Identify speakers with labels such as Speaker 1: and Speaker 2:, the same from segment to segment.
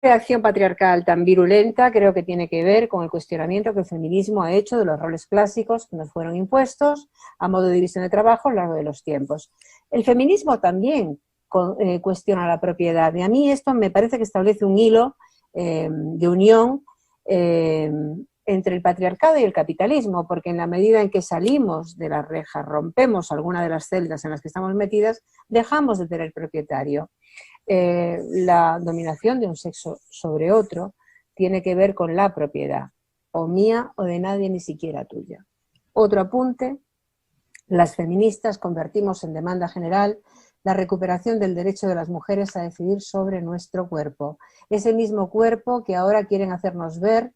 Speaker 1: reacción patriarcal tan virulenta creo que tiene que ver con el cuestionamiento que el feminismo ha hecho de los roles clásicos que nos fueron impuestos a modo de división de trabajo a lo largo de los tiempos. El feminismo también cuestiona la propiedad, y a mí esto me parece que establece un hilo de unión entre el patriarcado y el capitalismo, porque en la medida en que salimos de la reja, rompemos alguna de las celdas en las que estamos metidas, dejamos de tener propietario. La dominación de un sexo sobre otro tiene que ver con la propiedad, o mía o de nadie, ni siquiera tuya. Otro apunte: las feministas convertimos en demanda general la recuperación del derecho de las mujeres a decidir sobre nuestro cuerpo, ese mismo cuerpo que ahora quieren hacernos ver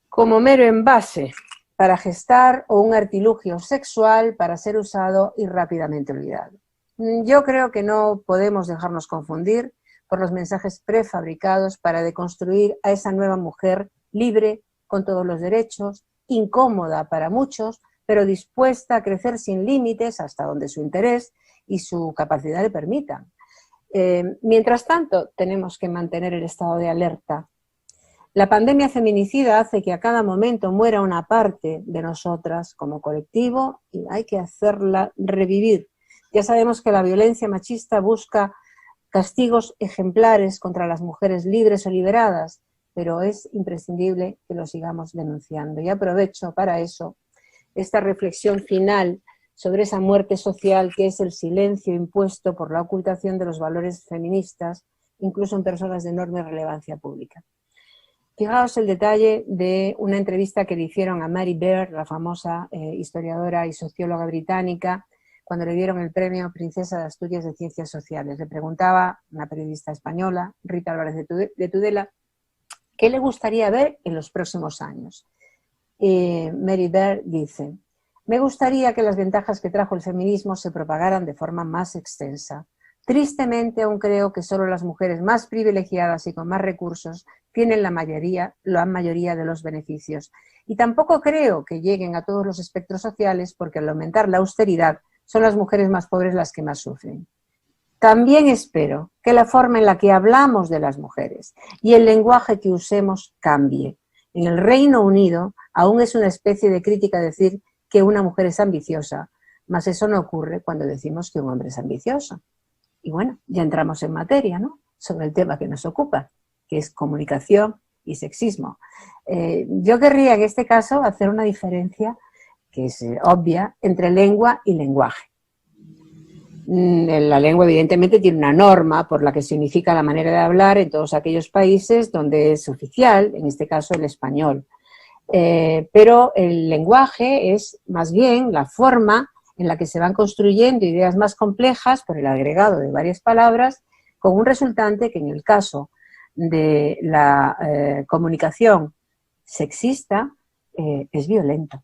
Speaker 1: como mero envase para gestar o un artilugio sexual para ser usado y rápidamente olvidado. Yo creo que no podemos dejarnos confundir por los mensajes prefabricados para deconstruir a esa nueva mujer libre, con todos los derechos, incómoda para muchos, pero dispuesta a crecer sin límites hasta donde su interés y su capacidad le permitan. Mientras tanto, tenemos que mantener el estado de alerta. La pandemia feminicida hace que a cada momento muera una parte de nosotras como colectivo y hay que hacerla revivir. Ya sabemos que la violencia machista busca castigos ejemplares contra las mujeres libres o liberadas, pero es imprescindible que lo sigamos denunciando. Y aprovecho para eso esta reflexión final sobre esa muerte social que es el silencio impuesto por la ocultación de los valores feministas, incluso en personas de enorme relevancia pública. Fijaos el detalle de una entrevista que le hicieron a Mary Beard, la famosa historiadora y socióloga británica, cuando le dieron el premio Princesa de Asturias de Ciencias Sociales. Le preguntaba una periodista española, Rita Álvarez de Tudela, qué le gustaría ver en los próximos años. Mary Beard dice: me gustaría que las ventajas que trajo el feminismo se propagaran de forma más extensa. Tristemente aún creo que solo las mujeres más privilegiadas y con más recursos tienen la mayoría de los beneficios. Y tampoco creo que lleguen a todos los espectros sociales, porque al aumentar la austeridad son las mujeres más pobres las que más sufren. También espero que la forma en la que hablamos de las mujeres y el lenguaje que usemos cambie. En el Reino Unido aún es una especie de crítica decir que una mujer es ambiciosa, mas eso no ocurre cuando decimos que un hombre es ambicioso. Y bueno, ya entramos en materia, ¿no?, sobre el tema que nos ocupa, que es comunicación y sexismo. Yo querría en este caso hacer una diferencia que es obvia entre lengua y lenguaje. La lengua evidentemente tiene una norma por la que se unifica la manera de hablar en todos aquellos países donde es oficial, en este caso el español. Pero el lenguaje es más bien la forma en la que se van construyendo ideas más complejas por el agregado de varias palabras, con un resultante que en el caso de la comunicación sexista es violento.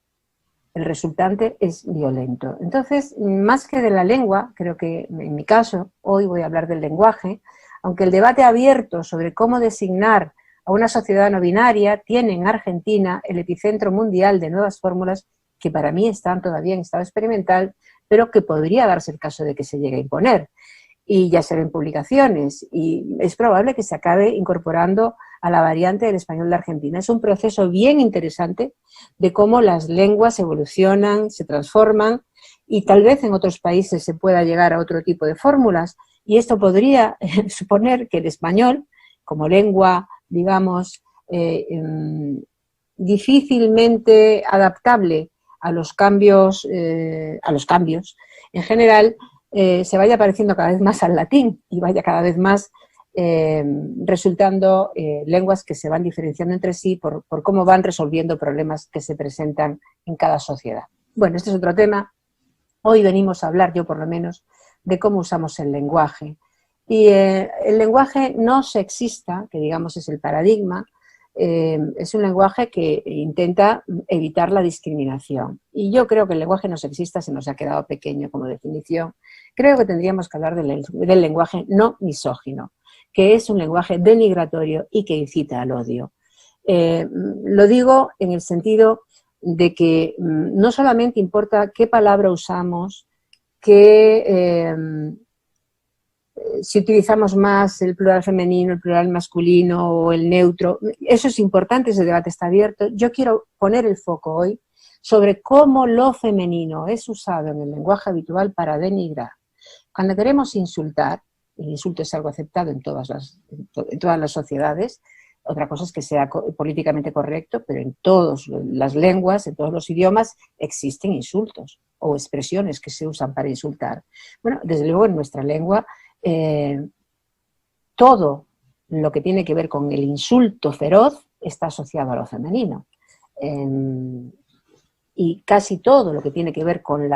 Speaker 1: El resultante es violento. Entonces, más que de la lengua, creo que en mi caso, hoy voy a hablar del lenguaje, aunque el debate abierto sobre cómo designar a una sociedad no binaria tiene en Argentina el epicentro mundial de nuevas fórmulas que para mí están todavía en estado experimental, pero que podría darse el caso de que se llegue a imponer. Y ya se ven publicaciones, y es probable que se acabe incorporando a la variante del español de Argentina. Es un proceso bien interesante de cómo las lenguas evolucionan, se transforman, y tal vez en otros países se pueda llegar a otro tipo de fórmulas, y esto podría suponer que el español, como lengua, digamos, difícilmente adaptable a los cambios en general, se vaya pareciendo cada vez más al latín y vaya cada vez más resultando lenguas que se van diferenciando entre sí por cómo van resolviendo problemas que se presentan en cada sociedad. Bueno, este es otro tema. Hoy venimos a hablar, yo por lo menos, de cómo usamos el lenguaje. Y el lenguaje no sexista, que digamos es el paradigma, es un lenguaje que intenta evitar la discriminación. Y yo creo que el lenguaje no sexista se nos ha quedado pequeño como definición. Creo que tendríamos que hablar del lenguaje no misógino, que es un lenguaje denigratorio y que incita al odio. Lo digo en el sentido de que no solamente importa qué palabra usamos, qué si utilizamos más el plural femenino, el plural masculino o el neutro. Eso es importante, ese debate está abierto. Yo quiero poner el foco hoy sobre cómo lo femenino es usado en el lenguaje habitual para denigrar. Cuando queremos insultar, el insulto es algo aceptado en todas las sociedades. Otra cosa es que sea políticamente correcto, pero en todas las lenguas, en todos los idiomas, existen insultos o expresiones que se usan para insultar. Bueno, desde luego en nuestra lengua, todo lo que tiene que ver con el insulto feroz está asociado a lo femenino. Y casi todo lo que tiene que ver con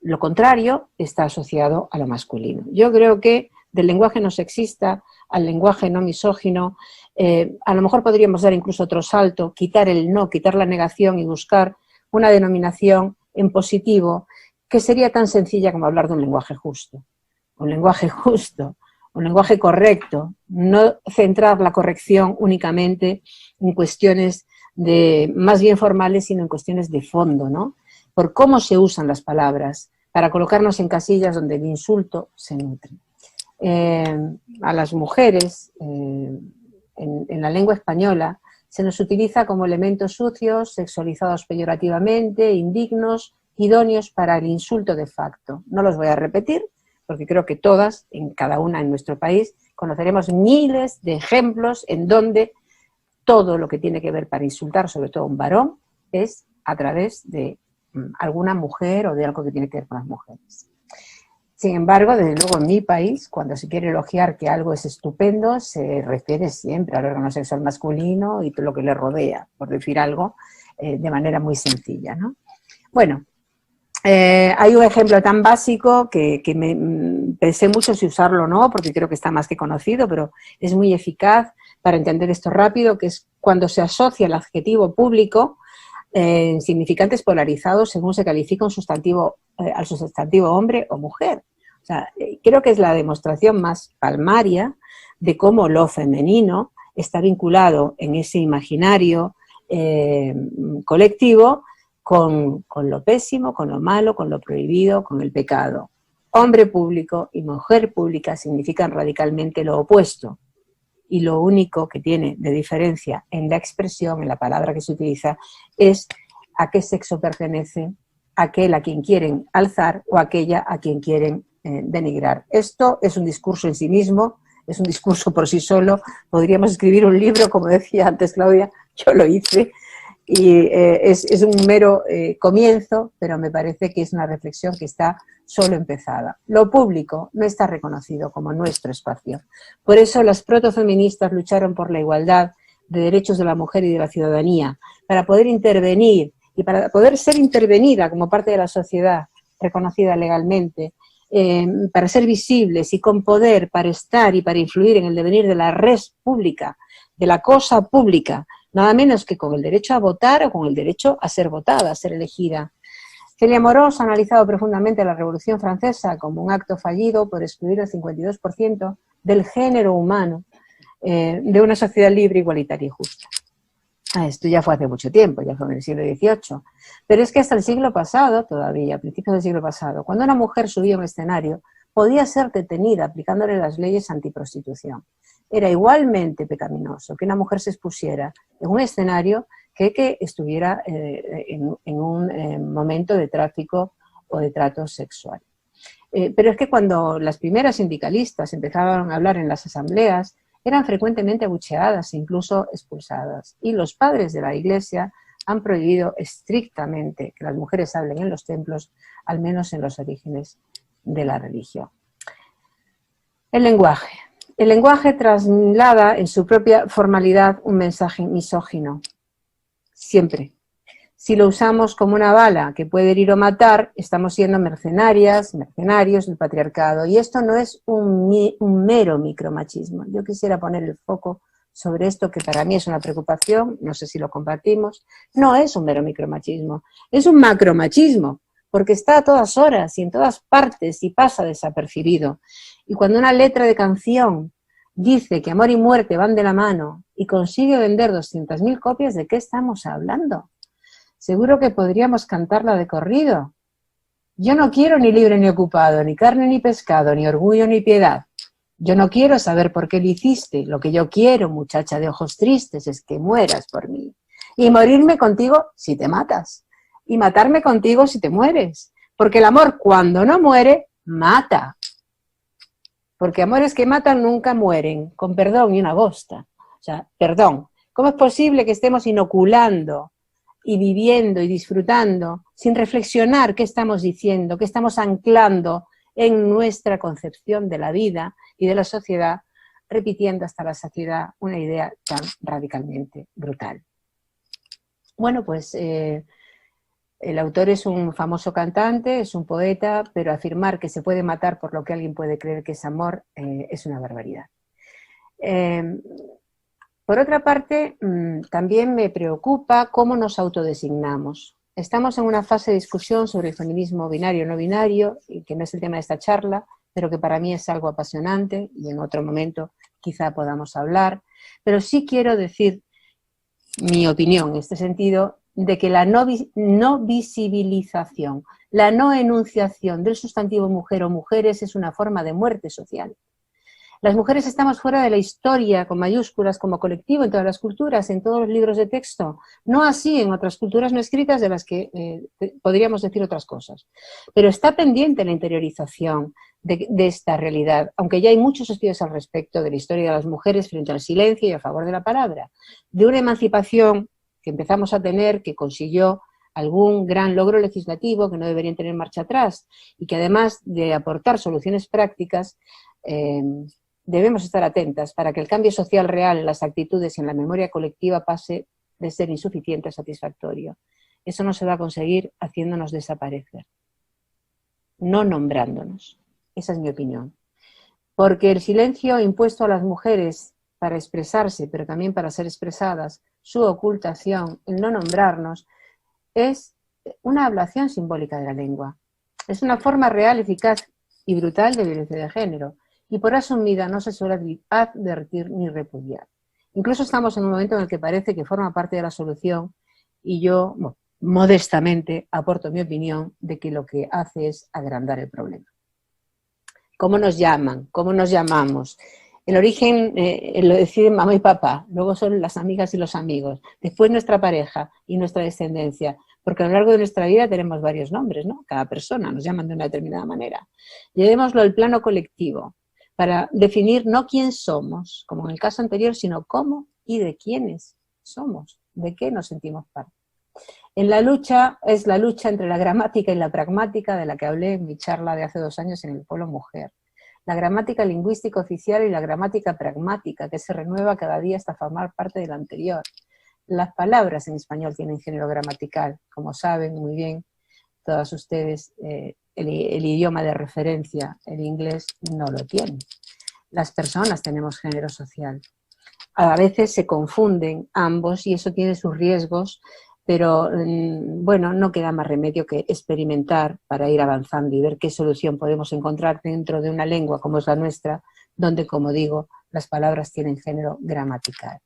Speaker 1: lo contrario está asociado a lo masculino. Yo creo que del lenguaje no sexista al lenguaje no misógino, a lo mejor podríamos dar incluso otro salto, quitar el no, quitar la negación y buscar una denominación en positivo que sería tan sencilla como hablar de un lenguaje justo. Un lenguaje correcto, no centrar la corrección únicamente en cuestiones más bien formales, sino en cuestiones de fondo, ¿no? Por cómo se usan las palabras, para colocarnos en casillas donde el insulto se nutre. A las mujeres, en la lengua española, se nos utiliza como elementos sucios, sexualizados peyorativamente, indignos, idóneos para el insulto de facto. No los voy a repetir, porque creo que todas, en cada una en nuestro país, conoceremos miles de ejemplos en donde todo lo que tiene que ver para insultar, sobre todo a un varón, es a través de alguna mujer o de algo que tiene que ver con las mujeres. Sin embargo, desde luego en mi país, cuando se quiere elogiar que algo es estupendo, se refiere siempre al órgano sexual masculino y todo lo que le rodea, por decir algo, de manera muy sencilla, ¿no? Bueno, hay un ejemplo tan básico que pensé mucho si usarlo o no, porque creo que está más que conocido, pero es muy eficaz para entender esto rápido, que es cuando se asocia el adjetivo público en significantes polarizados según se califica un sustantivo, al sustantivo hombre o mujer. O sea, creo que es la demostración más palmaria de cómo lo femenino está vinculado en ese imaginario colectivo con lo pésimo, con lo malo, con lo prohibido, con el pecado. Hombre público y mujer pública significan radicalmente lo opuesto. Y lo único que tiene de diferencia en la expresión, en la palabra que se utiliza, es a qué sexo pertenece aquel a quien quieren alzar o aquella a quien quieren denigrar. Esto es un discurso en sí mismo, es un discurso por sí solo. Podríamos escribir un libro, como decía antes Claudia, yo lo hice, y es un mero comienzo, pero me parece que es una reflexión que está solo empezada. Lo público no está reconocido como nuestro espacio. Por eso las protofeministas lucharon por la igualdad de derechos de la mujer y de la ciudadanía, para poder intervenir y para poder ser intervenida como parte de la sociedad reconocida legalmente, para ser visibles y con poder para estar y para influir en el devenir de la res pública, de la cosa pública, nada menos que con el derecho a votar o con el derecho a ser votada, a ser elegida. Celia Morós ha analizado profundamente la Revolución Francesa como un acto fallido por excluir el 52% del género humano de una sociedad libre, igualitaria y justa. Esto ya fue hace mucho tiempo, ya fue en el siglo XVIII. Pero es que hasta el siglo pasado, todavía, a principios del siglo pasado, cuando una mujer subía a un escenario, podía ser detenida aplicándole las leyes antiprostitución. Era igualmente pecaminoso que una mujer se expusiera en un escenario que estuviera en un momento de tráfico o de trato sexual. Pero es que cuando las primeras sindicalistas empezaban a hablar en las asambleas, eran frecuentemente abucheadas e incluso expulsadas. Y los padres de la Iglesia han prohibido estrictamente que las mujeres hablen en los templos, al menos en los orígenes de la religión. El lenguaje. El lenguaje traslada en su propia formalidad un mensaje misógino. Siempre. Si lo usamos como una bala que puede herir o matar, estamos siendo mercenarias, mercenarios del patriarcado. Y esto no es un mero micromachismo. Yo quisiera poner el foco sobre esto, que para mí es una preocupación, no sé si lo compartimos. No es un mero micromachismo, es un macromachismo, porque está a todas horas y en todas partes y pasa desapercibido. Y cuando una letra de canción dice que amor y muerte van de la mano y consigue vender 200.000 copias, ¿de qué estamos hablando? Seguro que podríamos cantarla de corrido. Yo no quiero ni libre ni ocupado, ni carne ni pescado, ni orgullo ni piedad. Yo no quiero saber por qué lo hiciste. Lo que yo quiero, muchacha de ojos tristes, es que mueras por mí. Y morirme contigo si te matas. Y matarme contigo si te mueres. Porque el amor, cuando no muere, mata. Porque amores que matan nunca mueren, con perdón y una bosta. O sea, perdón. ¿Cómo es posible que estemos inoculando y viviendo y disfrutando sin reflexionar qué estamos diciendo, qué estamos anclando en nuestra concepción de la vida y de la sociedad, repitiendo hasta la saciedad una idea tan radicalmente brutal? Bueno, pues el autor es un famoso cantante, es un poeta, pero afirmar que se puede matar por lo que alguien puede creer que es amor es una barbaridad. Por otra parte, también me preocupa cómo nos autodesignamos. Estamos en una fase de discusión sobre el feminismo binario o no binario, y que no es el tema de esta charla, pero que para mí es algo apasionante y en otro momento quizá podamos hablar. Pero sí quiero decir mi opinión en este sentido, de que la no visibilización, la no enunciación del sustantivo mujer o mujeres es una forma de muerte social. Las mujeres estamos fuera de la historia, con mayúsculas, como colectivo, en todas las culturas, en todos los libros de texto. No así en otras culturas no escritas de las que podríamos decir otras cosas. Pero está pendiente la interiorización de esta realidad, aunque ya hay muchos estudios al respecto de la historia de las mujeres frente al silencio y a favor de la palabra. De una emancipación que empezamos a tener, que consiguió algún gran logro legislativo, que no deberían tener marcha atrás, y que además de aportar soluciones prácticas, debemos estar atentas para que el cambio social real en las actitudes y en la memoria colectiva pase de ser insuficiente a satisfactorio. Eso no se va a conseguir haciéndonos desaparecer, no nombrándonos. Esa es mi opinión. Porque el silencio impuesto a las mujeres para expresarse, pero también para ser expresadas, su ocultación, el no nombrarnos, es una ablación simbólica de la lengua. Es una forma real, eficaz y brutal de violencia de género. Y por asumida no se suele advertir ni repudiar. Incluso estamos en un momento en el que parece que forma parte de la solución y yo, bueno, modestamente, aporto mi opinión de que lo que hace es agrandar el problema. ¿Cómo nos llaman? ¿Cómo nos llamamos? El origen lo deciden mamá y papá, luego son las amigas y los amigos, después nuestra pareja y nuestra descendencia, porque a lo largo de nuestra vida tenemos varios nombres, ¿no? Cada persona nos llaman de una determinada manera. Llevémoslo al plano colectivo, para definir no quién somos, como en el caso anterior, sino cómo y de quiénes somos, de qué nos sentimos parte. En la lucha, es la lucha entre la gramática y la pragmática de la que hablé en mi charla de hace 2 años en el Polo Mujer. La gramática lingüística oficial y la gramática pragmática, que se renueva cada día hasta formar parte de la anterior. Las palabras en español tienen género gramatical, como saben muy bien todas ustedes, el idioma de referencia, el inglés, no lo tiene. Las personas tenemos género social. A veces se confunden ambos y eso tiene sus riesgos, pero bueno, no queda más remedio que experimentar para ir avanzando y ver qué solución podemos encontrar dentro de una lengua como es la nuestra, donde, como digo, las palabras tienen género gramatical.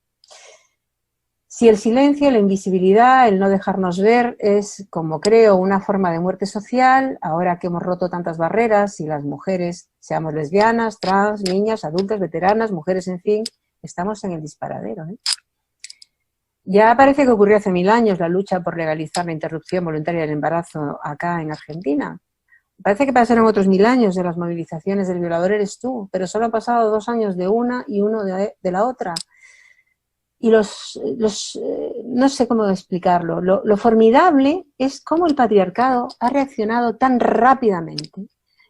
Speaker 1: Si el silencio, la invisibilidad, el no dejarnos ver es, como creo, una forma de muerte social, ahora que hemos roto tantas barreras y las mujeres, seamos lesbianas, trans, niñas, adultas, veteranas, mujeres, en fin, estamos en el disparadero, ¿eh? Ya parece que ocurrió hace 1000 años la lucha por legalizar la interrupción voluntaria del embarazo acá en Argentina. Parece que pasaron otros 1000 años de las movilizaciones del violador eres tú, pero solo han pasado 2 años de una y 1 de la otra. Y no sé cómo explicarlo, lo formidable es cómo el patriarcado ha reaccionado tan rápidamente,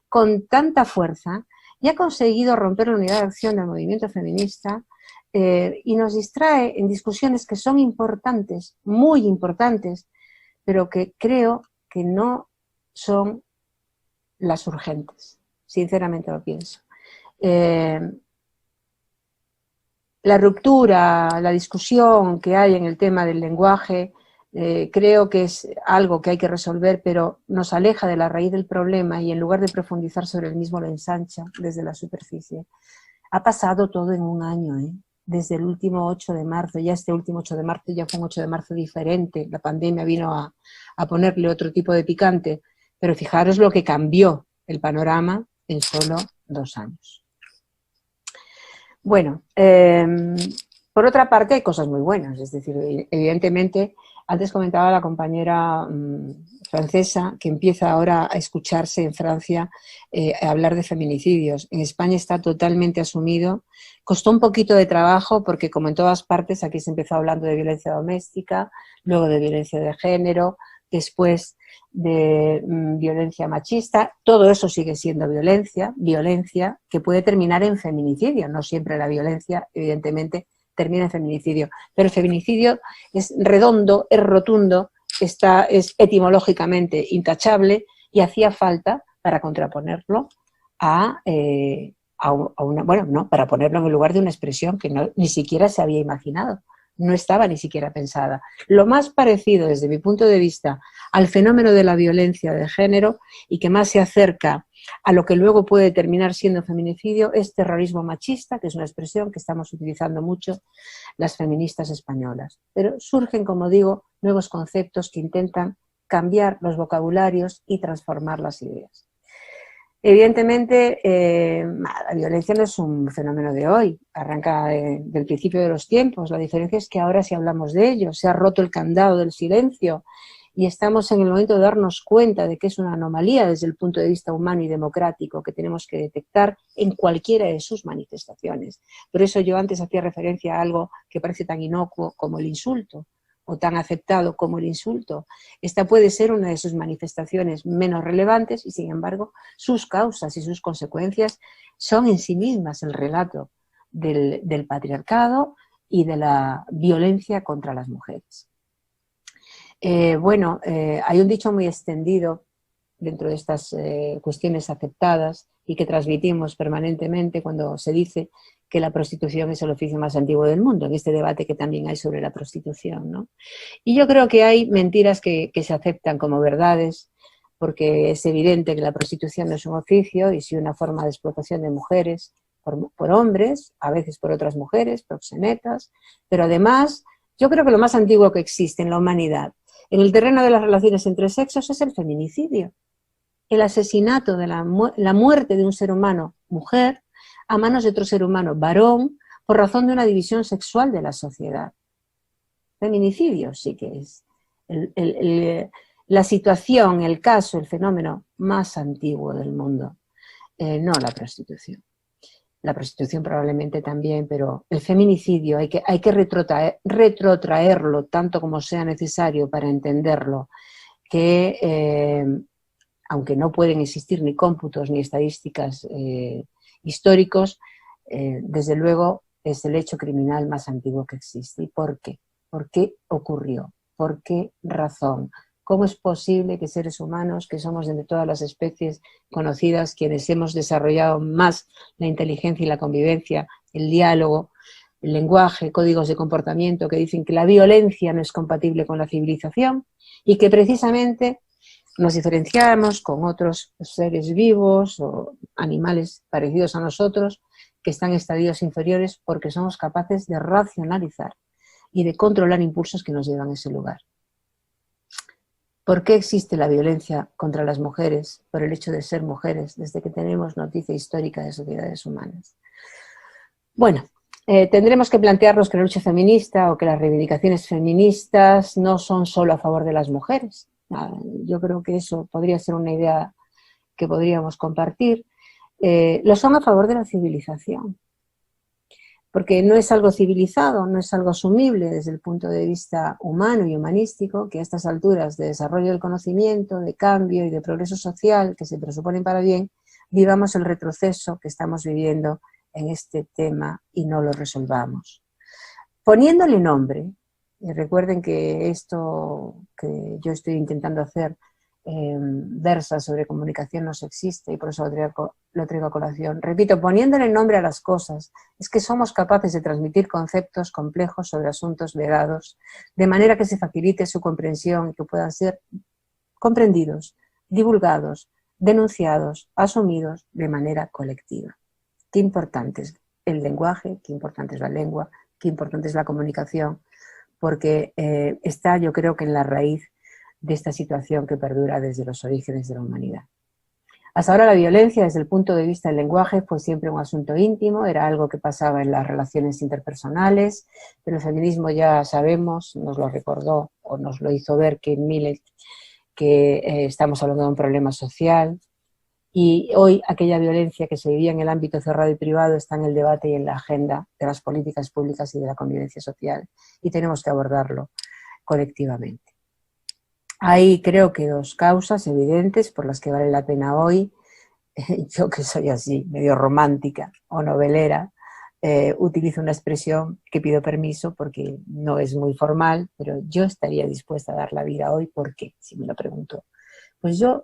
Speaker 1: con tanta fuerza, y ha conseguido romper la unidad de acción del movimiento feminista y nos distrae en discusiones que son importantes, muy importantes, pero que creo que no son las urgentes, sinceramente lo pienso. La ruptura, la discusión que hay en el tema del lenguaje, creo que es algo que hay que resolver, pero nos aleja de la raíz del problema y en lugar de profundizar sobre el mismo lo ensancha desde la superficie. Ha pasado todo en un año, desde el último 8 de marzo, ya este último 8 de marzo ya fue un 8 de marzo diferente, la pandemia vino a ponerle otro tipo de picante, pero fijaros lo que cambió el panorama en solo 2 años. Bueno, por otra parte hay cosas muy buenas, es decir, evidentemente, antes comentaba la compañera francesa que empieza ahora a escucharse en Francia a hablar de feminicidios. En España está totalmente asumido. Costó un poquito de trabajo porque, como en todas partes, aquí se empezó hablando de violencia doméstica, luego de violencia de género, después de violencia machista. Todo eso sigue siendo violencia que puede terminar en feminicidio. No siempre la violencia, evidentemente, termina en feminicidio, pero el feminicidio es redondo, es rotundo, es etimológicamente intachable y hacía falta para contraponerlo a una, bueno, no, para ponerlo en el lugar de una expresión que no, ni siquiera se había imaginado, no estaba ni siquiera pensada. Lo más parecido, desde mi punto de vista, al fenómeno de la violencia de género y que más se acerca a lo que luego puede terminar siendo feminicidio es terrorismo machista, que es una expresión que estamos utilizando mucho las feministas españolas. Pero surgen, como digo, nuevos conceptos que intentan cambiar los vocabularios y transformar las ideas. Evidentemente, la violencia no es un fenómeno de hoy, arranca del principio de los tiempos. La diferencia es que ahora sí hablamos de ello, se ha roto el candado del silencio y estamos en el momento de darnos cuenta de que es una anomalía desde el punto de vista humano y democrático que tenemos que detectar en cualquiera de sus manifestaciones. Por eso yo antes hacía referencia a algo que parece tan inocuo como el insulto, o tan aceptado como el insulto. Esta puede ser una de sus manifestaciones menos relevantes y, sin embargo, sus causas y sus consecuencias son en sí mismas el relato del patriarcado y de la violencia contra las mujeres. Hay un dicho muy extendido dentro de estas cuestiones aceptadas y que transmitimos permanentemente cuando se dice que la prostitución es el oficio más antiguo del mundo, en este debate que también hay sobre la prostitución, ¿no? Y yo creo que hay mentiras que se aceptan como verdades, porque es evidente que la prostitución no es un oficio y sí una forma de explotación de mujeres por hombres, a veces por otras mujeres, proxenetas, pero además yo creo que lo más antiguo que existe en la humanidad en el terreno de las relaciones entre sexos es el feminicidio. El asesinato de la muerte de un ser humano, mujer, a manos de otro ser humano, varón, por razón de una división sexual de la sociedad. Feminicidio sí que es la situación, el caso, el fenómeno más antiguo del mundo, no la prostitución. La prostitución probablemente también, pero el feminicidio hay que retrotraerlo tanto como sea necesario para entenderlo, que aunque no pueden existir ni cómputos ni estadísticas históricos, desde luego es el hecho criminal más antiguo que existe. ¿Y por qué? ¿Por qué ocurrió? ¿Por qué razón? ¿Cómo es posible que seres humanos, que somos de todas las especies conocidas, quienes hemos desarrollado más la inteligencia y la convivencia, el diálogo, el lenguaje, códigos de comportamiento que dicen que la violencia no es compatible con la civilización y que precisamente nos diferenciamos con otros seres vivos o animales parecidos a nosotros que están en estadios inferiores porque somos capaces de racionalizar y de controlar impulsos que nos llevan a ese lugar? ¿Por qué existe la violencia contra las mujeres por el hecho de ser mujeres desde que tenemos noticia histórica de sociedades humanas? Bueno, tendremos que plantearnos que la lucha feminista o que las reivindicaciones feministas no son solo a favor de las mujeres. Yo creo que eso podría ser una idea que podríamos compartir. Lo son a favor de la civilización, porque no es algo civilizado, no es algo asumible desde el punto de vista humano y humanístico, que a estas alturas de desarrollo del conocimiento, de cambio y de progreso social que se presuponen para bien, vivamos el retroceso que estamos viviendo en este tema y no lo resolvamos. Poniéndole nombre, y recuerden que esto que yo estoy intentando hacer versa sobre comunicación no sexista y por eso lo traigo a colación. Repito, poniéndole nombre a las cosas, es que somos capaces de transmitir conceptos complejos sobre asuntos vedados, de manera que se facilite su comprensión y que puedan ser comprendidos, divulgados, denunciados, asumidos de manera colectiva. Qué importante es el lenguaje, qué importante es la lengua, qué importante es la comunicación, porque está, yo creo que en la raíz de esta situación que perdura desde los orígenes de la humanidad. Hasta ahora la violencia desde el punto de vista del lenguaje fue siempre un asunto íntimo, era algo que pasaba en las relaciones interpersonales, pero el feminismo ya sabemos, nos lo recordó o nos lo hizo ver que estamos hablando de un problema social, y hoy aquella violencia que se vivía en el ámbito cerrado y privado está en el debate y en la agenda de las políticas públicas y de la convivencia social, y tenemos que abordarlo colectivamente. Hay creo que dos causas evidentes por las que vale la pena hoy, yo que soy así, medio romántica o novelera, utilizo una expresión que pido permiso porque no es muy formal, pero yo estaría dispuesta a dar la vida hoy. ¿Por qué? Si me lo pregunto. Pues yo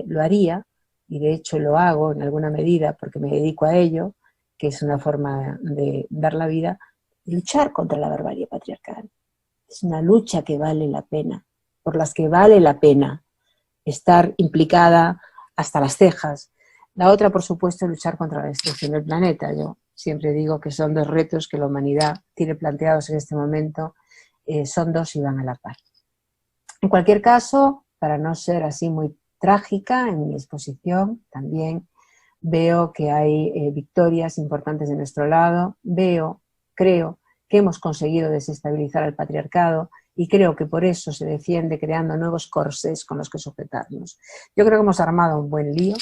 Speaker 1: lo haría, y de hecho lo hago en alguna medida porque me dedico a ello, que es una forma de dar la vida, luchar contra la barbarie patriarcal. Es una lucha que vale la pena, por las que vale la pena estar implicada hasta las cejas. La otra, por supuesto, es luchar contra la destrucción del planeta. Yo siempre digo que son dos retos que la humanidad tiene planteados en este momento, son dos y van a la par. En cualquier caso, para no ser así muy trágica en mi exposición, también veo que hay victorias importantes de nuestro lado, creo que hemos conseguido desestabilizar al patriarcado y creo que por eso se defiende creando nuevos corsés con los que sujetarnos. Yo creo que hemos armado un buen lío.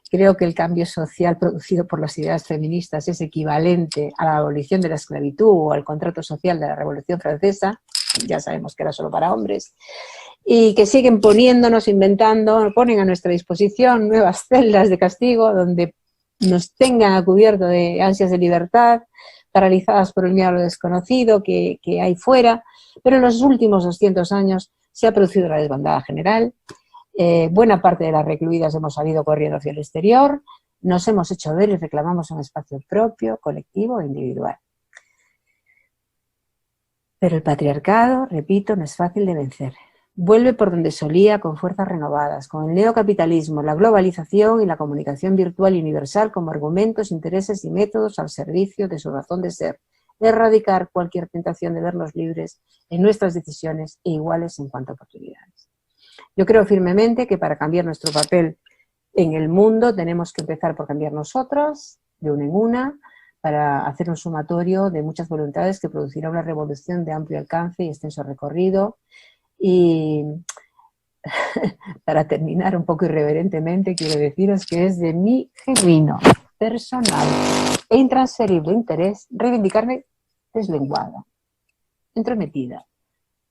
Speaker 1: Creo que el cambio social producido por las ideas feministas es equivalente a la abolición de la esclavitud o al contrato social de la Revolución Francesa, ya sabemos que era solo para hombres, y que siguen poniéndonos, inventando, ponen a nuestra disposición nuevas celdas de castigo donde nos tengan a cubierto de ansias de libertad, paralizadas por el miedo a lo desconocido que hay fuera, pero en los últimos 200 años se ha producido la desbandada general. Buena parte de las recluidas hemos salido corriendo hacia el exterior, nos hemos hecho ver y reclamamos un espacio propio, colectivo e individual. Pero el patriarcado, repito, no es fácil de vencer. Vuelve por donde solía con fuerzas renovadas, con el neocapitalismo, la globalización y la comunicación virtual y universal como argumentos, intereses y métodos al servicio de su razón de ser, erradicar cualquier tentación de vernos libres en nuestras decisiones e iguales en cuanto a oportunidades. Yo creo firmemente que para cambiar nuestro papel en el mundo tenemos que empezar por cambiar nosotros, de una en una, para hacer un sumatorio de muchas voluntades que producirá una revolución de amplio alcance y extenso recorrido. Y para terminar un poco irreverentemente, quiero deciros que es de mi genuino, personal e intransferible interés reivindicarme deslenguada, entrometida,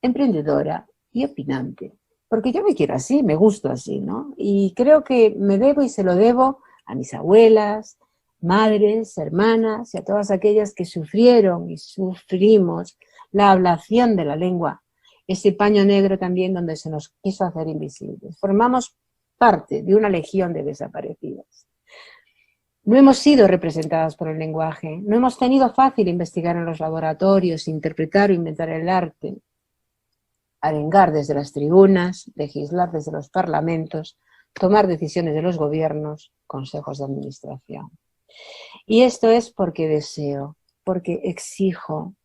Speaker 1: emprendedora y opinante. Porque yo me quiero así, me gusto así, ¿no? Y creo que me debo y se lo debo a mis abuelas, madres, hermanas y a todas aquellas que sufrieron y sufrimos la ablación de la lengua, ese paño negro también donde se nos quiso hacer invisibles. Formamos parte de una legión de desaparecidas. No hemos sido representadas por el lenguaje, no hemos tenido fácil investigar en los laboratorios, interpretar o inventar el arte, arengar desde las tribunas, legislar desde los parlamentos, tomar decisiones de los gobiernos, consejos de administración. Y esto es porque deseo, porque exijo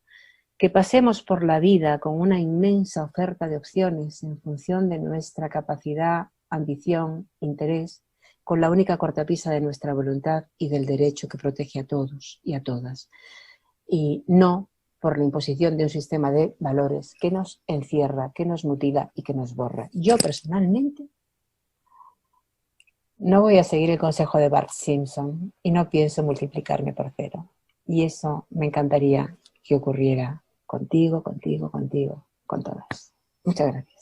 Speaker 1: que pasemos por la vida con una inmensa oferta de opciones en función de nuestra capacidad, ambición, interés, con la única cortapisa de nuestra voluntad y del derecho que protege a todos y a todas, y no por la imposición de un sistema de valores que nos encierra, que nos mutila y que nos borra. Yo personalmente no voy a seguir el consejo de Bart Simpson y no pienso multiplicarme por cero. Y eso me encantaría que ocurriera contigo, con todas. Muchas gracias.